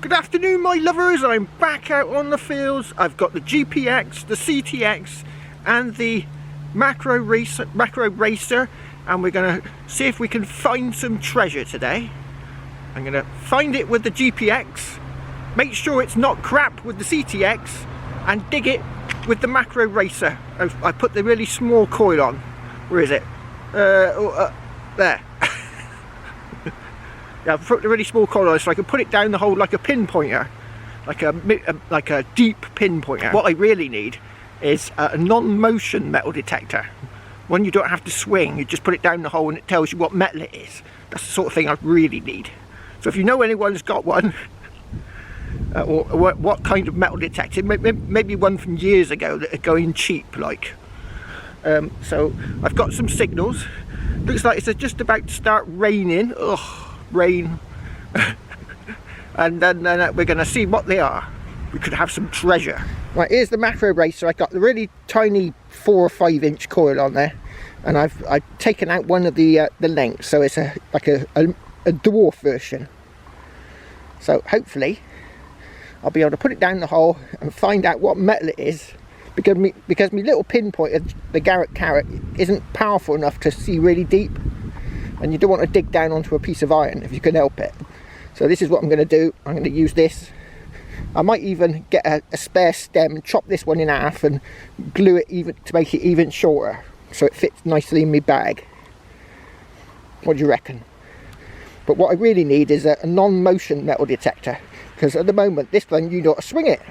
Good afternoon, my lovers. I'm back out on the fields. I've got the GPX, the CTX and the macro racer, and we're going to see if we can find some treasure today. I'm going to find it with the GPX, make sure it's not crap with the CTX, and dig it with the macro racer. I put the really small coil on. Where is it? There. Yeah, I've put the really small coil on so I can put it down the hole like a pinpointer, like a deep pinpointer. What I really need is a non-motion metal detector. One you don't have to swing, you just put it down the hole and it tells you what metal it is. That's the sort of thing I really need. So if you know anyone who's got one, or what kind of metal detector, maybe one from years ago that are going cheap like. So I've got some signals. Looks like it's just about to start raining. Ugh, rain. And then we're going to see what they are. We could have some treasure. Right, here's the macro racer. I got the really tiny 4 or 5 inch coil on there, and I've taken out one of the lengths, so it's like a dwarf version. So hopefully I'll be able to put it down the hole and find out what metal it is, because my little pinpointer, the Garrett Carrot, isn't powerful enough to see really deep, and you don't want to dig down onto a piece of iron if you can help it. So this is what I'm going to do. I'm going to use this. I might even get a spare stem and chop this one in half and glue it even to make it even shorter, so it fits nicely in my bag. What do you reckon? But what I really need is a non-motion metal detector, because at the moment this one you got to swing it,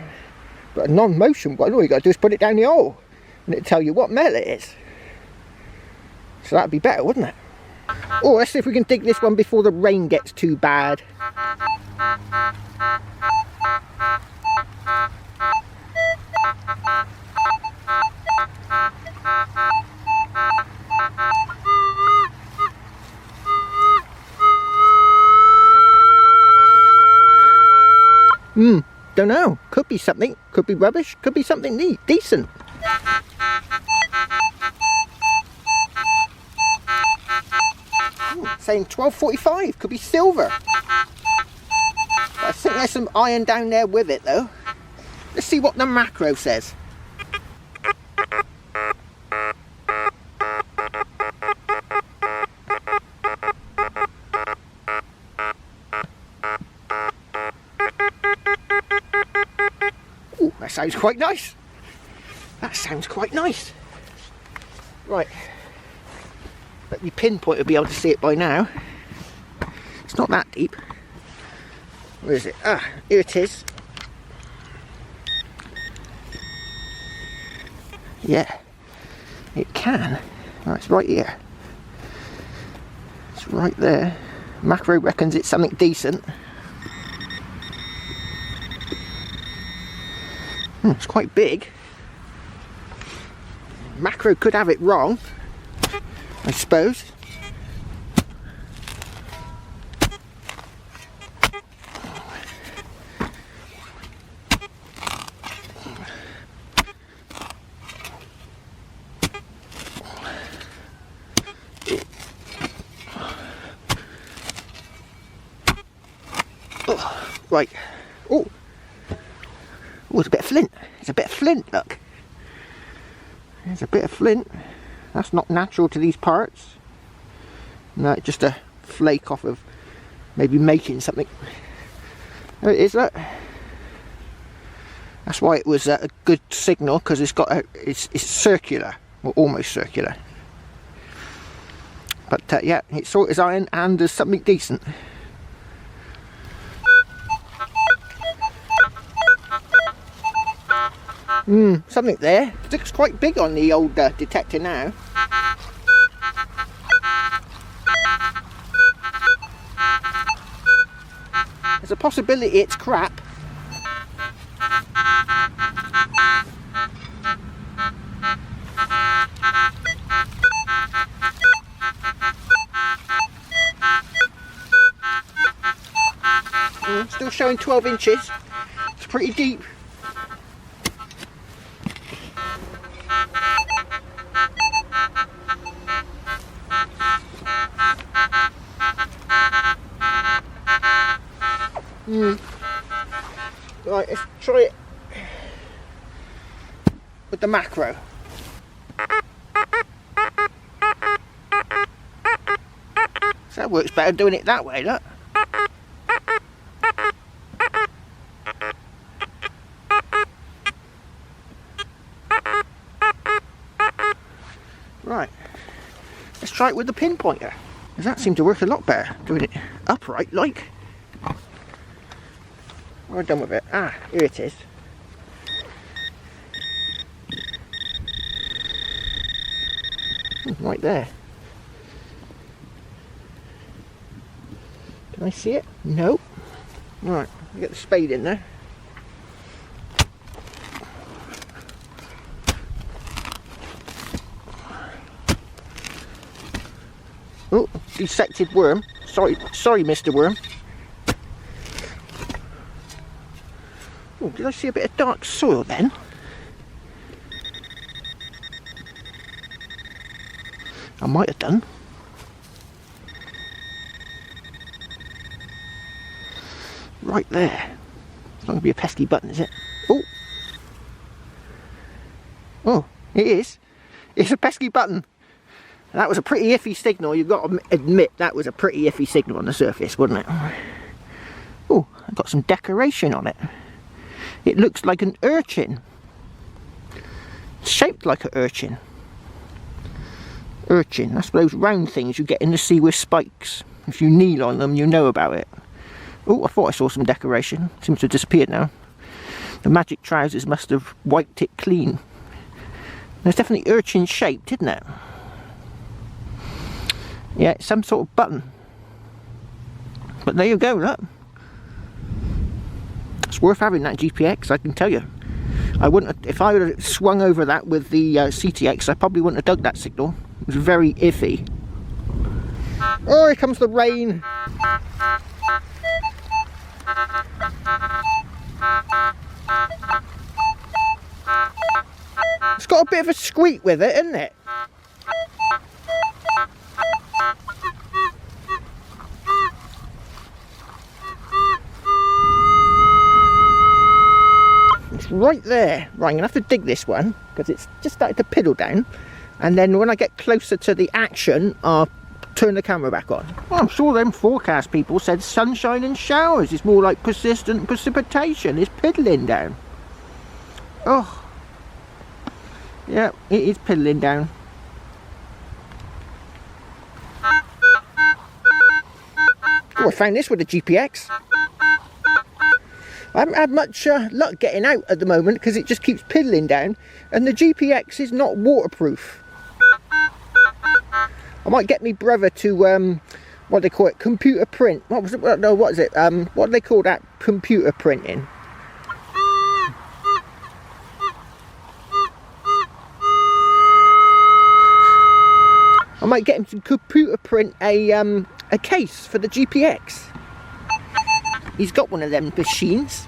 but a non-motion one, all you got to do is put it down the hole and it'll tell you what metal it is. So that'd be better, wouldn't it? Oh, let's see if we can dig this one before the rain gets too bad. Don't know. Could be something. Could be rubbish. Could be something neat, decent. Saying 1245. Could be silver. But I think there's some iron down there with it though. Let's see what the macro says. Ooh, that sounds quite nice. That sounds quite nice. Right. But my pinpoint will be able to see it by now. It's not that deep. Where is it? Ah, here it is. Yeah, it can. Oh, it's right here. It's right there. Macro reckons it's something decent. It's quite big. Macro could have it wrong, I suppose. Oh, right. Oh, it's a bit of flint. It's a bit of flint, look. There's a bit of flint. That's not natural to these parts. No, just a flake off of maybe making something. There it is, look. That's why it was a good signal, because it's got it's circular, or almost circular. But yeah, it's sort of iron and there's something decent. Something there. It looks quite big on the old detector now. There's a possibility it's crap. Still showing 12 inches. It's pretty deep. Right, let's try it with the macro. So that works better doing it that way, look. Right, let's try it with the pinpointer. Does that seem to work a lot better, doing it upright like? We're done with it. Ah, here it is. Right there. Can I see it? No. Right, get the spade in there. Oh, dissected worm. Sorry, Mr. Worm. Oh, did I see a bit of dark soil then? I might have done. Right there. It's not going to be a pesky button, is it? Oh! Oh, it is. It's a pesky button. That was a pretty iffy signal. You've got to admit that was a pretty iffy signal on the surface, wasn't it? Oh, I've got some decoration on it. It looks like an urchin. It's shaped like an urchin. Urchin, that's those round things you get in the sea with spikes. If you kneel on them, you know about it. Oh, I thought I saw some decoration. Seems to have disappeared now. The magic trousers must have wiped it clean. It's definitely urchin shaped, isn't it? Yeah, it's some sort of button. But there you go, look. It's worth having that GPX, I can tell you. I wouldn't have, if I would have swung over that with the CTX, I probably wouldn't have dug that signal. It was very iffy. Oh, here comes the rain. It's got a bit of a squeak with it, isn't it? It's right there. Right, I'm going to have to dig this one because it's just started to piddle down. And then when I get closer to the action, I'll turn the camera back on. Well, I'm sure them forecast people said sunshine and showers. It's more like persistent precipitation. It's piddling down. Oh. Yeah, it is piddling down. Oh, I found this with the GPX. I haven't had much luck getting out at the moment because it just keeps piddling down, and the GPX is not waterproof. I might get me brother to what do they call it, computer print. What was it? No, what is it? What do they call that? Computer printing. I might get him to computer print a case for the GPX. He's got one of them machines.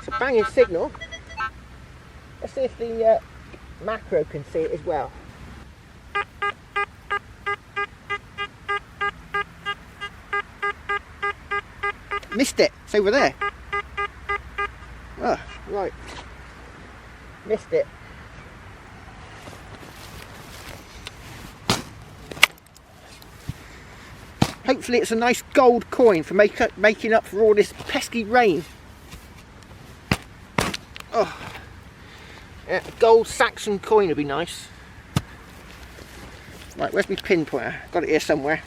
It's a banging signal. Let's see if the macro can see it as well. Missed it. It's over there. Oh, right. Missed it. Hopefully it's a nice gold coin for making up for all this pesky rain. Oh, yeah, a gold Saxon coin would be nice. Right, where's my pinpointer? Got it here somewhere.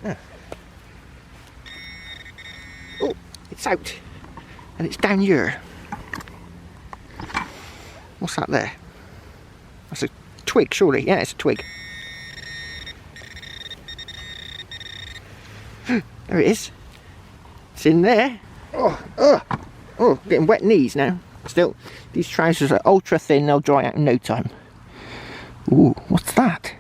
Oh. Oh, it's out. And it's down here. What's that there? That's a twig, surely. Yeah, it's a twig. There it is. It's in there. Oh, getting wet knees now. Still, these trousers are ultra thin, they'll dry out in no time. Ooh, what's that?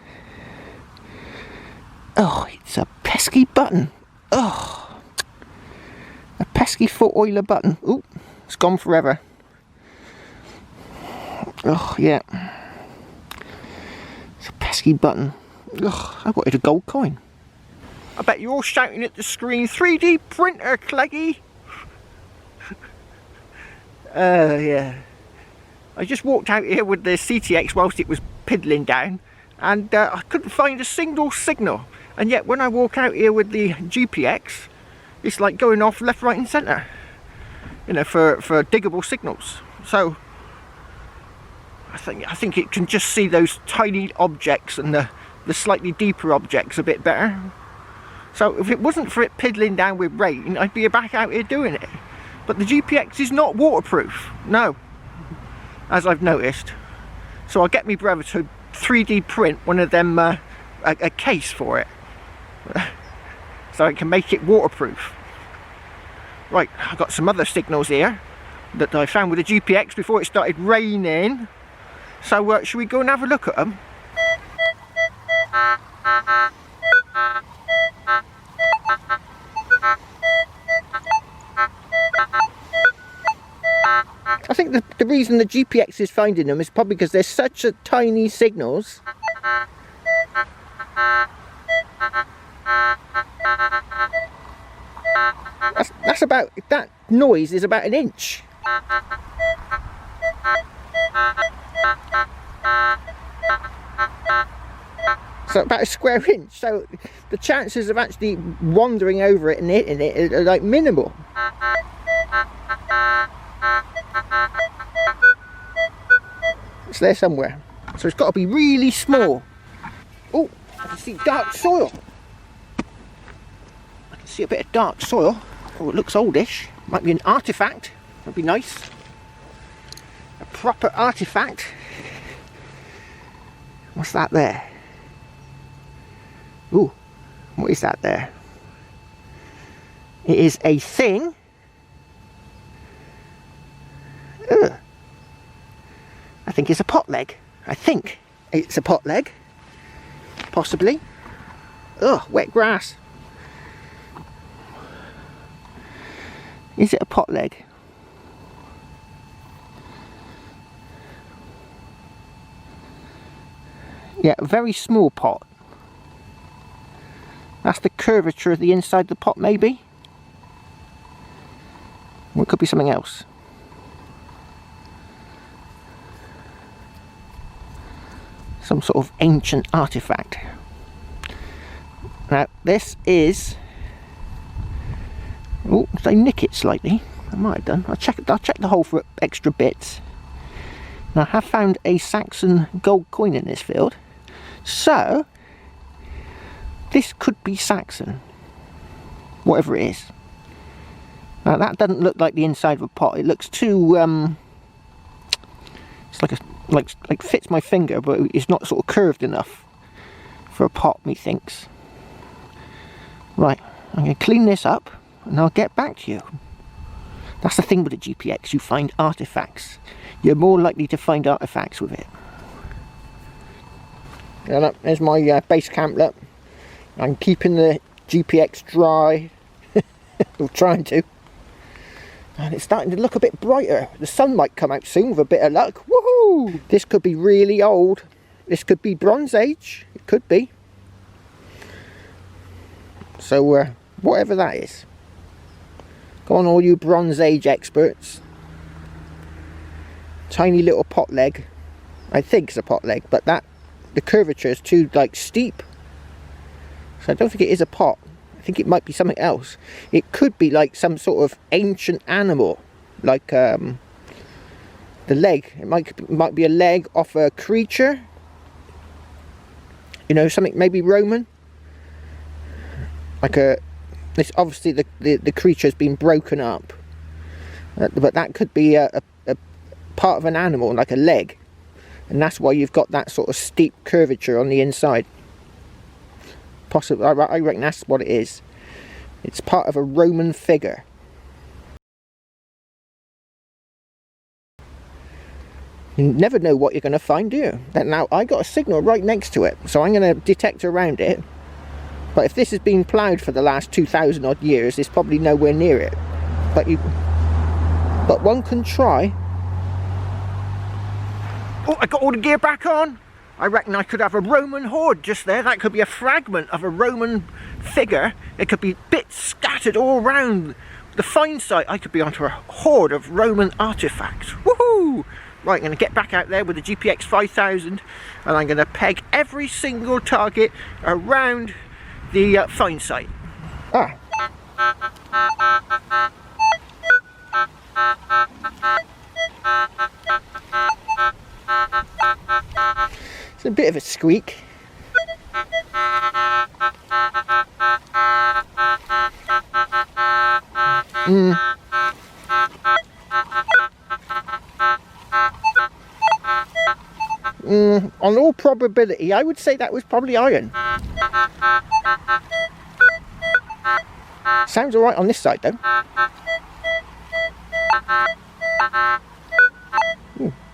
Oh, it's a pesky button. Oh, a pesky pesky foot oiler button. Ooh, it's gone forever. Oh, yeah. It's a pesky button. Ugh, I wanted a gold coin. I bet you're all shouting at the screen, 3D printer, Cleggy! Yeah. I just walked out here with the CTX whilst it was piddling down, and I couldn't find a single signal. And yet when I walk out here with the GPX, it's like going off left, right and centre. You know, for diggable signals. So I think it can just see those tiny objects and the slightly deeper objects a bit better. So if it wasn't for it piddling down with rain, I'd be back out here doing it. But the GPX is not waterproof, no, as I've noticed. So I'll get my brother to 3D print one of them, a case for it, so I can make it waterproof. Right, I've got some other signals here that I found with the GPX before it started raining. So should we go and have a look at them? I think the reason the GPX is finding them is probably because they're such a tiny signals. That's about, that noise is about an inch. So about a square inch, so the chances of actually wandering over it and hitting it are like minimal. It's there somewhere, so it's got to be really small. Oh, I can see dark soil. I can see a bit of dark soil. Oh, it looks oldish. Might be an artifact. That'd be nice. A proper artifact. What's that there? Ooh, what is that there? It is a thing. Ugh. I think it's a pot leg. I think it's a pot leg. Possibly. Ugh, wet grass. Is it a pot leg? Yeah, a very small pot. That's the curvature of the inside of the pot, maybe? Or it could be something else. Some sort of ancient artifact. Now, this is... Oh, did I nick it slightly? I might have done. I'll check the hole for extra bits. Now, I have found a Saxon gold coin in this field. So... this could be Saxon, whatever it is. Now that doesn't look like the inside of a pot. It looks too it's like fits my finger, but it's not sort of curved enough for a pot, methinks. Right, I'm going to clean this up and I'll get back to you. That's the thing with the GPX, you find artifacts. You're more likely to find artifacts with it. Yeah, look, there's my base camp, look. I'm keeping the GPX dry, or trying to, and it's starting to look a bit brighter. The sun might come out soon with a bit of luck. Woohoo! This could be really old. This could be Bronze Age. It could be. So whatever that is, go on, all you Bronze Age experts. Tiny little pot leg. I think it's a pot leg, but the curvature is too like steep. So I don't think it is a pot. I think it might be something else. It could be like some sort of ancient animal, like the leg. It might be a leg off a creature. You know, something maybe Roman. Like this obviously the creature's been broken up, but that could be a part of an animal, like a leg, and that's why you've got that sort of steep curvature on the inside. Possibly, I reckon that's what it is. It's part of a Roman figure. You never know what you're going to find, do you? Now, I got a signal right next to it, so I'm going to detect around it. But if this has been ploughed for the last 2,000 odd years, it's probably nowhere near it. But one can try. Oh, I got all the gear back on. I reckon I could have a Roman horde just there. That could be a fragment of a Roman figure. It could be bits scattered all around the find site. I could be onto a horde of Roman artifacts. Woohoo! Right, I'm going to get back out there with the GPX 5000 and I'm going to peg every single target around the find site. Ah. It's a bit of a squeak. On all probability, I would say that was probably iron. Sounds alright on this side though.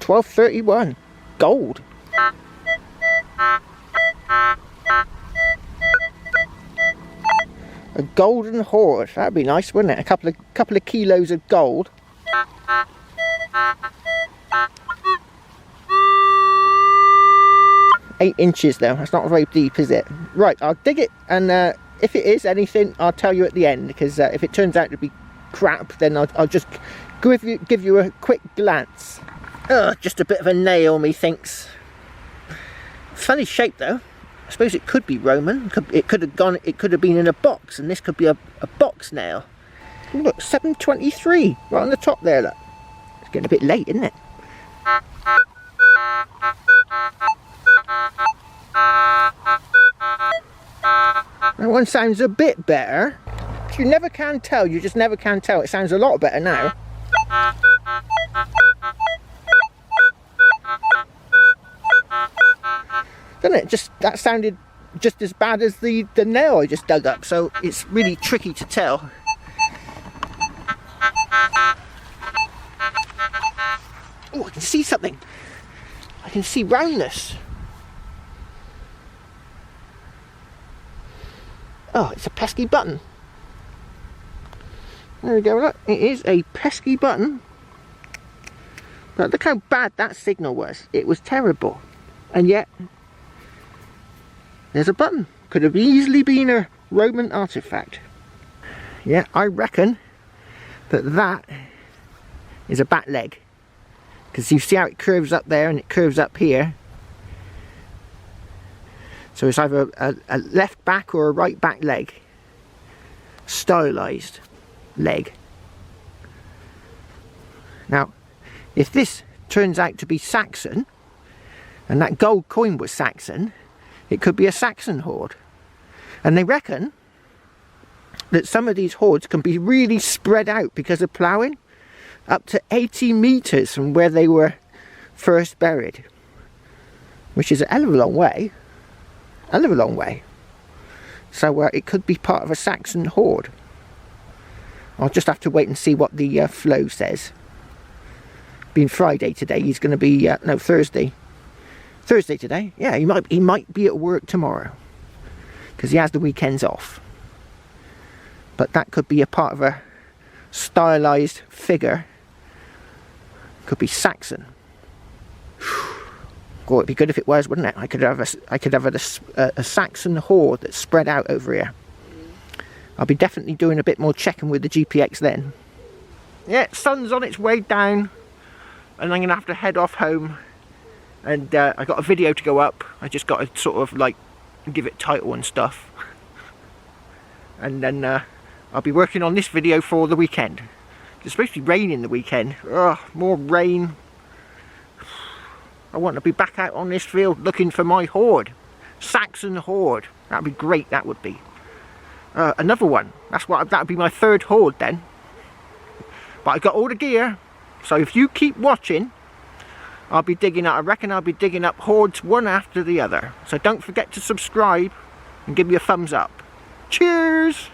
1231. Gold. A golden hoard. That'd be nice, wouldn't it? A couple of kilos of gold. Eight inches though. That's not very deep, is it? Right, I'll dig it, and if it is anything, I'll tell you at the end. Because if it turns out to be crap, then I'll just give you a quick glance. Just a bit of a nail, methinks. Funny shape though. I suppose it could be Roman. It could have been in a box, and this could be a box nail. Look, 723 right on the top there. Look, it's getting a bit late, isn't it? That one sounds a bit better. You never can tell. You just never can tell. It sounds a lot better now. Doesn't it? That sounded just as bad as the nail I just dug up, so it's really tricky to tell. Oh, I can see something. I can see roundness. Oh, it's a pesky button. There we go, look. It is a pesky button. But look how bad that signal was. It was terrible. And yet, there's a button. Could have easily been a Roman artifact. Yeah, I reckon that is a back leg. Because you see how it curves up there and it curves up here. So it's either a left back or a right back leg. Stylized leg. Now, if this turns out to be Saxon, and that gold coin was Saxon, it could be a Saxon hoard. And they reckon that some of these hoards can be really spread out because of ploughing, up to 80 metres from where they were first buried, which is a hell of a long way. Hell of a long way. So it could be part of a Saxon hoard. I'll just have to wait and see what the flow says. Being Friday today, he's going to be no, Thursday. Thursday today. Yeah, he might be at work tomorrow because he has the weekends off. But that could be a part of a stylized figure. Could be Saxon. Oh, it'd be good if it was, wouldn't it? I could have a Saxon hoard that's spread out over here. I'll be definitely doing a bit more checking with the GPX then. Yeah, sun's on its way down, and I'm gonna have to head off home. And I got a video to go up. I just got to sort of like give it title and stuff. And then I'll be working on this video for the weekend. It's supposed to be raining the weekend. Ugh, more rain. I want to be back out on this field looking for my hoard. Saxon hoard. That'd be great, that would be. Another one. That'd be my third hoard then. But I got all the gear. So if you keep watching, I'll be digging up, I reckon I'll be digging up hoards one after the other. So don't forget to subscribe and give me a thumbs up. Cheers!